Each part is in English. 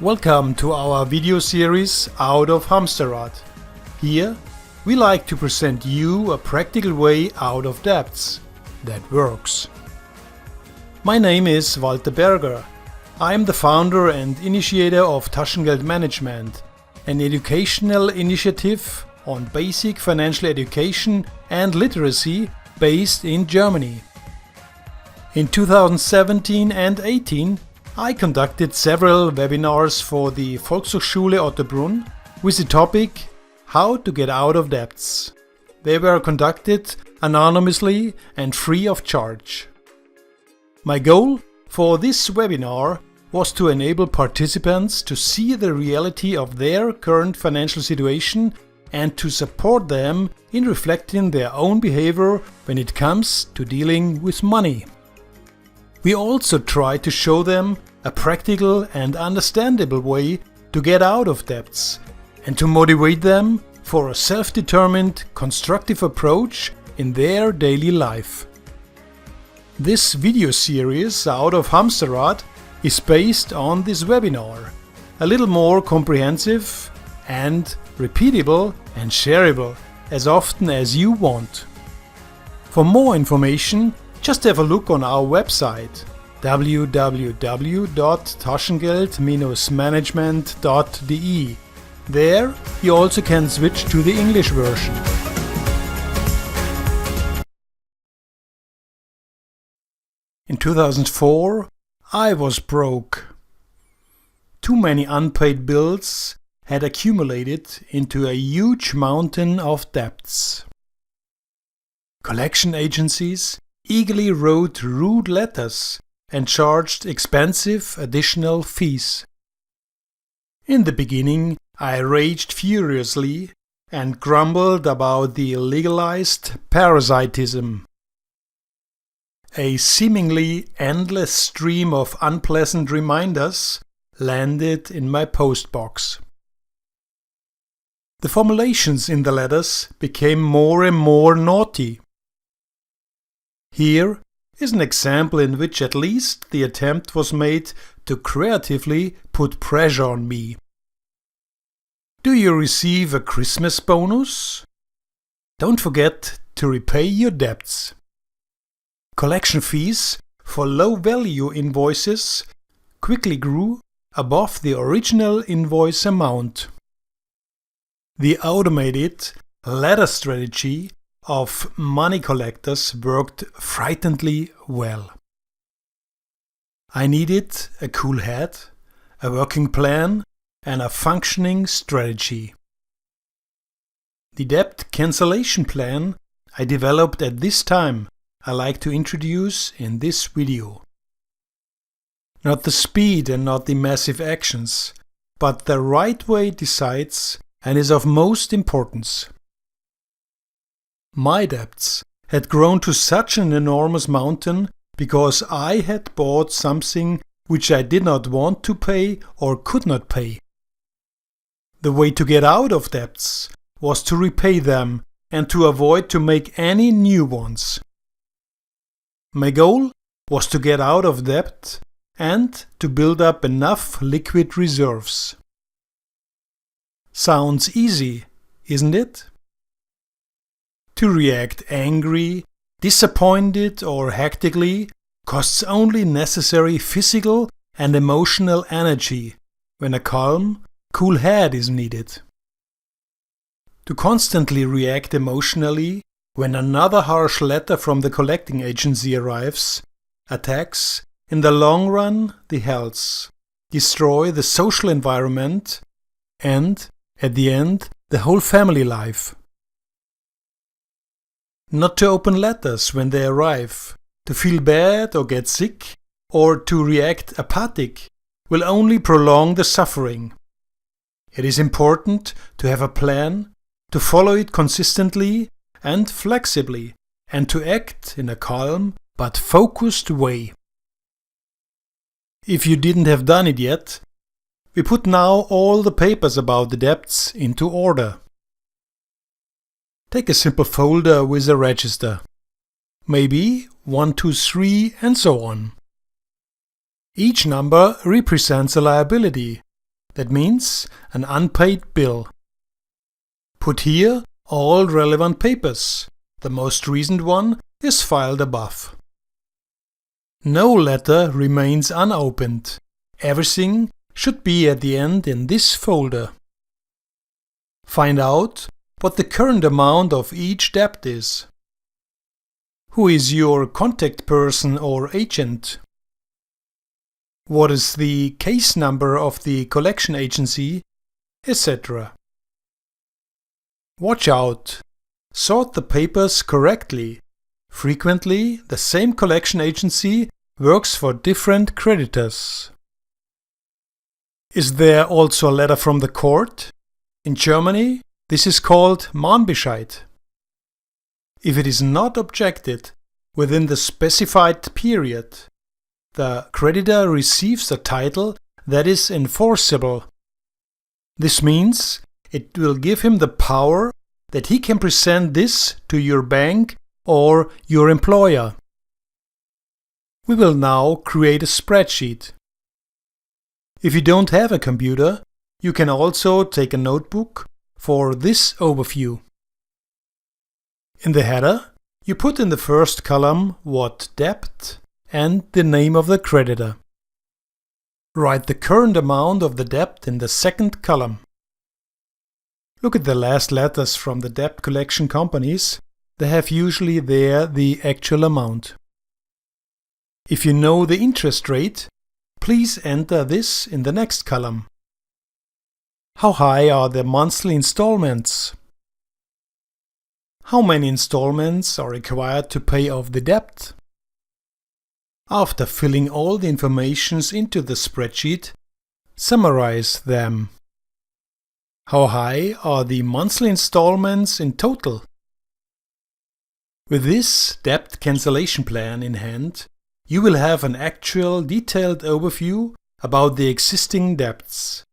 Welcome to our video series Out of Hamsterrad. Here we like to present you a practical way out of debts that works. My name is Walter Berger. I am the founder and initiator of Taschengeld Management, an educational initiative on basic financial education and literacy based in Germany. In 2017 and 18, I conducted several webinars for the VHS Ottobrunn with the topic How to Get Out of Debts. They were conducted anonymously and free of charge. My goal for this webinar was to enable participants to see the reality of their current financial situation and to support them in reflecting their own behavior when it comes to dealing with money. We also try to show them a practical and understandable way to get out of debts and to motivate them for a self-determined, constructive approach in their daily life. This video series, Out of Hamsterrad, is based on this webinar, a little more comprehensive and repeatable and shareable as often as you want. For more information, just have a look on our website www.taschengeld-management.de. There you also can switch to the English version. In 2004, I was broke. Too many unpaid bills had accumulated into a huge mountain of debts. Collection agencies eagerly wrote rude letters and charged expensive additional fees. In the beginning, I raged furiously and grumbled about the legalized parasitism. A seemingly endless stream of unpleasant reminders landed in my postbox. The formulations in the letters became more and more naughty. Here is an example in which at least the attempt was made to creatively put pressure on me. Do you receive a Christmas bonus? Don't forget to repay your debts. Collection fees for low-value invoices quickly grew above the original invoice amount. The automated letter strategy of money collectors worked frighteningly well. I needed a cool head, a working plan, and a functioning strategy. The debt cancellation plan I developed at this time I like to introduce in this video. Not the speed and not the massive actions, but the right way decides and is of most importance. My debts had grown to such an enormous mountain because I had bought something which I did not want to pay or could not pay. The way to get out of debts was to repay them and to avoid to make any new ones. My goal was to get out of debt and to build up enough liquid reserves. Sounds easy, isn't it? To react angry, disappointed or hectically costs only necessary physical and emotional energy when a calm, cool head is needed. To constantly react emotionally when another harsh letter from the collecting agency arrives attacks, in the long run, the health, destroy the social environment and, at the end, the whole family life. Not to open letters when they arrive, to feel bad or get sick, or to react apathic will only prolong the suffering. It is important to have a plan, to follow it consistently and flexibly, and to act in a calm but focused way. If you didn't have done it yet, we put now all the papers about the debts into order. Take a simple folder with a register. Maybe 1, 2, 3 and so on. Each number represents a liability, That means an unpaid bill. Put here all relevant papers. The most recent one is filed above. No letter remains unopened. Everything should be at the end in this folder. Find out what the current amount of each debt is. Who is your contact person or agent? What is the case number of the collection agency, etc. Watch out! Sort the papers correctly. Frequently, the same collection agency works for different creditors. Is there also a letter from the court? In Germany, this is called Mahnbescheid. If it is not objected within the specified period, the creditor receives a title that is enforceable. This means it will give him the power that he can present this to your bank or your employer. We will now create a spreadsheet. If you don't have a computer, you can also take a notebook for this overview. In the header, you put in the first column what debt and the name of the creditor. Write the current amount of the debt in the second column. Look at the last letters from the debt collection companies. They have usually there the actual amount. If you know the interest rate, please enter this in the next column. How high are the monthly installments? How many installments are required to pay off the debt? After filling all the information into the spreadsheet, summarize them. How high are the monthly installments in total? With this debt cancellation plan in hand, you will have an actual detailed overview about the existing debts.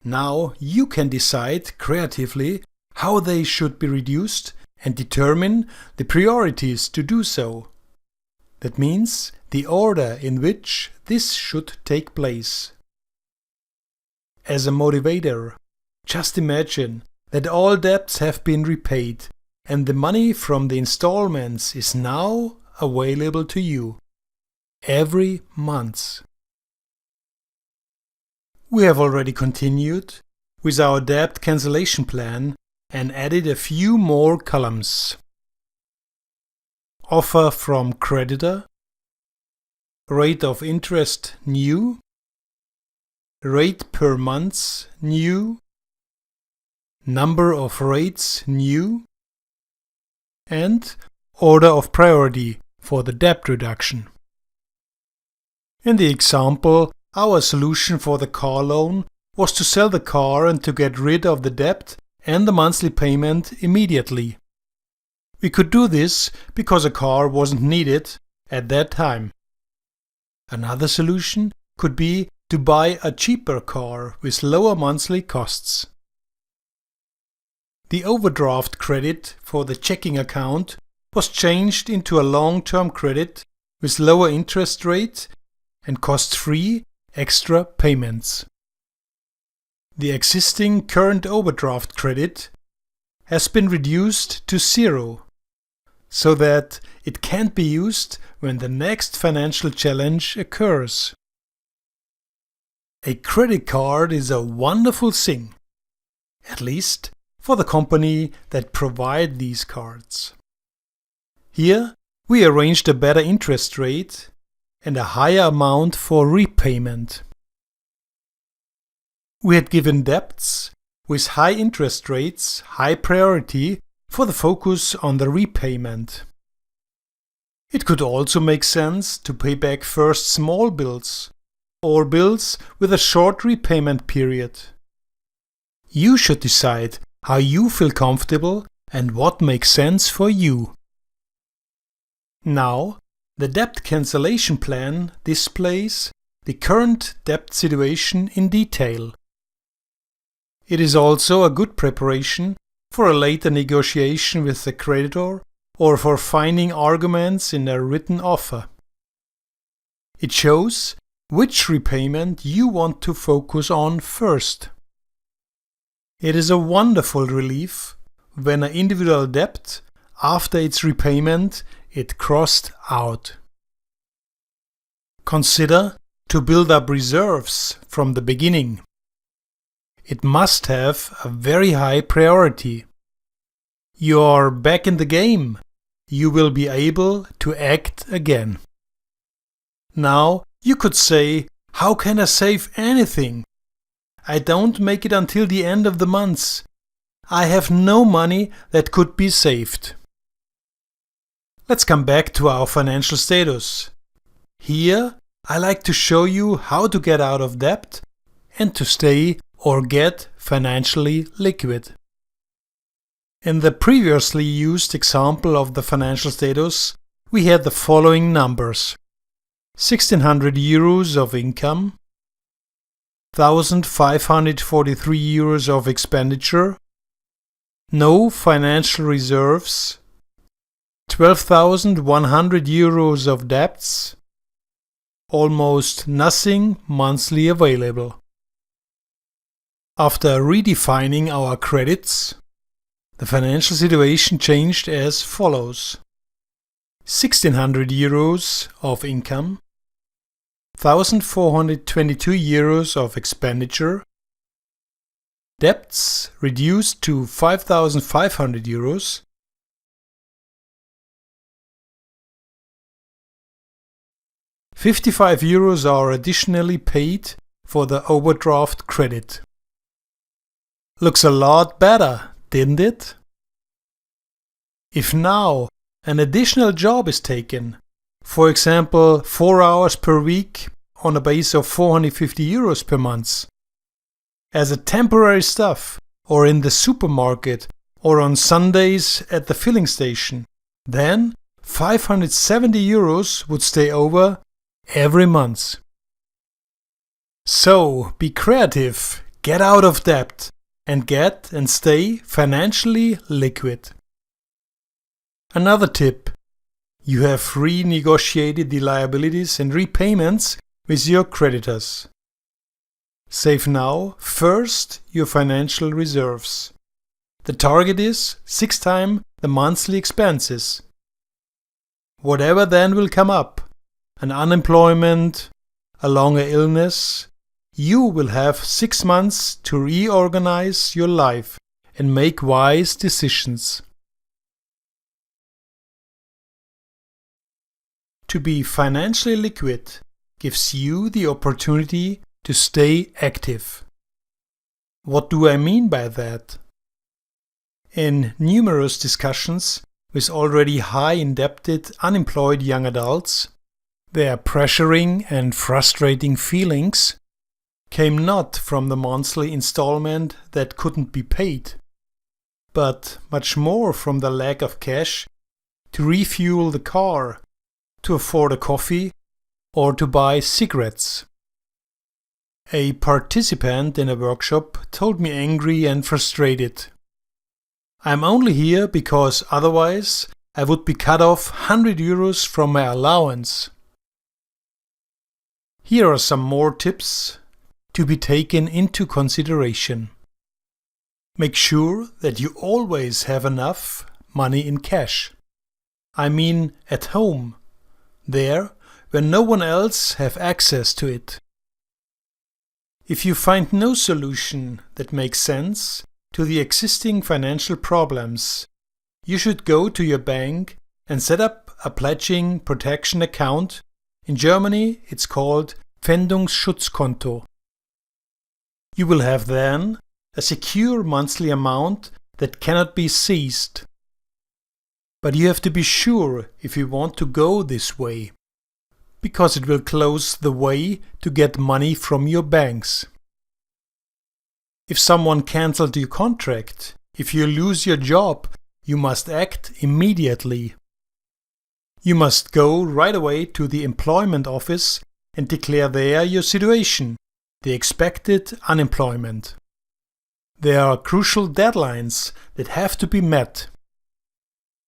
Now you can decide creatively how they should be reduced and determine the priorities to do so. That means the order in which this should take place. As a motivator, just imagine that all debts have been repaid and the money from the installments is now available to you every month. We have already continued with our debt cancellation plan and added a few more columns. Offer from creditor, rate of interest new, rate per month new, number of rates new, and order of priority for the debt reduction. In the example, our solution for the car loan was to sell the car and to get rid of the debt and the monthly payment immediately. We could do this because a car wasn't needed at that time. Another solution could be to buy a cheaper car with lower monthly costs. The overdraft credit for the checking account was changed into a long-term credit with lower interest rate and cost-free extra payments. The existing current overdraft credit has been reduced to 0, so that it can't be used when the next financial challenge occurs. A credit card is a wonderful thing, at least for the company that provide these cards. Here we arranged a better interest rate and a higher amount for repayment. We had given debts with high interest rates high priority for the focus on the repayment. It could also make sense to pay back first small bills or bills with a short repayment period. You should decide how you feel comfortable and what makes sense for you. Now, the debt cancellation plan displays the current debt situation in detail. It is also a good preparation for a later negotiation with the creditor or for finding arguments in a written offer. It shows which repayment you want to focus on first. It is a wonderful relief when an individual debt, after its repayment, it crossed out. Consider to build up reserves from the beginning. It must have a very high priority. You're back in the game. You will be able to act again. Now you could say, how can I save anything? I don't make it until the end of the month. I have no money that could be saved. Let's come back to our financial status. Here I like to show you how to get out of debt and to stay or get financially liquid. In the previously used example of the financial status, we had the following numbers: 1,600 euros of income, 1,543 euros of expenditure, no financial reserves, 12,100 euros of debts, almost nothing monthly available. After redefining our credits, the financial situation changed as follows: 1,600 euros of income, 1,422 euros of expenditure, debts reduced to 5,500 euros, €55 are additionally paid for the overdraft credit. Looks a lot better, didn't it? If now an additional job is taken, for example 4 hours per week on a base of 450 euros per month, as a temporary stuff, or in the supermarket, or on Sundays at the filling station, then 570 euros would stay over every month. So be creative, get out of debt, and get and stay financially liquid. Another tip: you have renegotiated the liabilities and repayments with your creditors. Save now first your financial reserves. The target is 6 times the monthly expenses. Whatever then will come up, an unemployment, a longer illness, you will have 6 months to reorganize your life and make wise decisions. To be financially liquid gives you the opportunity to stay active. What do I mean by that? In numerous discussions with already high indebted unemployed young adults, their pressuring and frustrating feelings came not from the monthly installment that couldn't be paid, but much more from the lack of cash to refuel the car, to afford a coffee, or to buy cigarettes. A participant in a workshop told me angry and frustrated, "I'm only here because otherwise I would be cut off 100 euros from my allowance." Here are some more tips to be taken into consideration. Make sure that you always have enough money in cash. I mean at home, there where no one else have access to it. If you find no solution that makes sense to the existing financial problems, you should go to your bank and set up a pledging protection account. In Germany it's called Pfändungsschutzkonto. You will have then a secure monthly amount that cannot be seized. But you have to be sure if you want to go this way, because it will close the way to get money from your banks. If someone cancelled your contract, if you lose your job, you must act immediately. You must go right away to the employment office and declare there your situation, the expected unemployment. There are crucial deadlines that have to be met.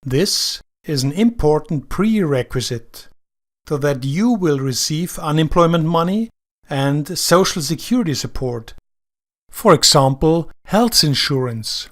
This is an important prerequisite. so that you will receive unemployment money and social security support, for example, health insurance.